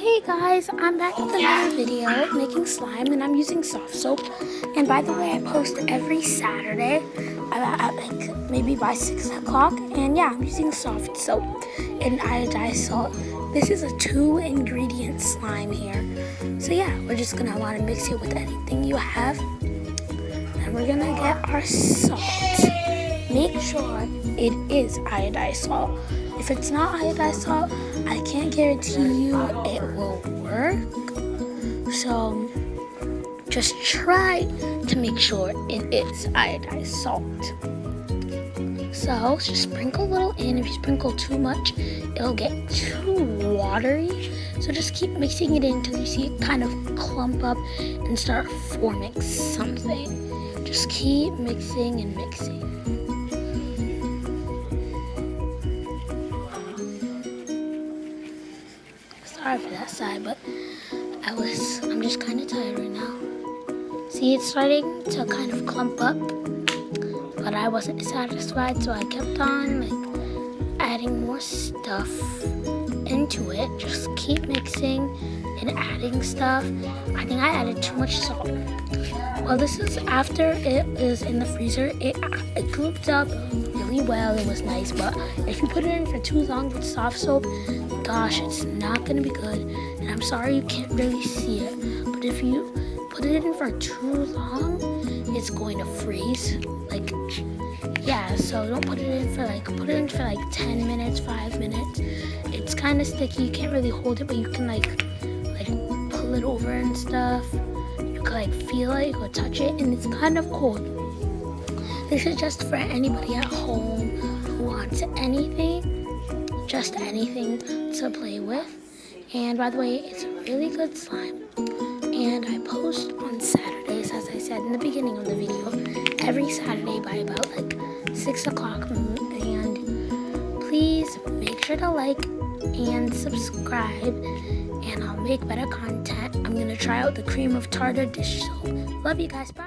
Hey guys, I'm back with another video making slime, and I'm using soft soap. And by the way, I post every Saturday at like maybe by 6 o'clock. And yeah, I'm using soft soap and iodized salt. This is a 2-ingredient slime here. So yeah, we're just gonna want to mix it with anything you have. And we're gonna get our salt. Make sure it is iodized salt. If it's not iodized salt, I can't guarantee you it will work. So just try to make sure it is iodized salt. So just sprinkle a little in. If you sprinkle too much, it'll get too watery. So just keep mixing it in until you see it kind of clump up and start forming something. Just keep mixing and mixing. Sorry for that side, but I'm just kind of tired right now. See, it's starting to kind of clump up, but I wasn't satisfied, so I kept on adding more stuff into it. Just keep mixing and adding stuff. I think I added too much salt. Well, this is after it is in the freezer. It grouped up really well. It was nice, but if you put it in for too long with soft soap, gosh, it's not gonna be good. And I'm sorry you can't really see it, but if you put it in for too long, it's going to freeze. Yeah, so don't put it in for put it in for 10 minutes, 5 minutes. It's kind of sticky. You can't really hold it, but you can pull it over and stuff. You can feel it, you can touch it, and it's kind of cold. This is just for anybody at home who wants anything, just anything to play with. And by the way, it's a really good slime. And I post on Saturdays, as I said in the beginning of the video, every Saturday by about 6 o'clock. And please make sure to like and subscribe, and I'll make better content. I'm gonna try out the cream of tartar dish soap. Love you guys, bye.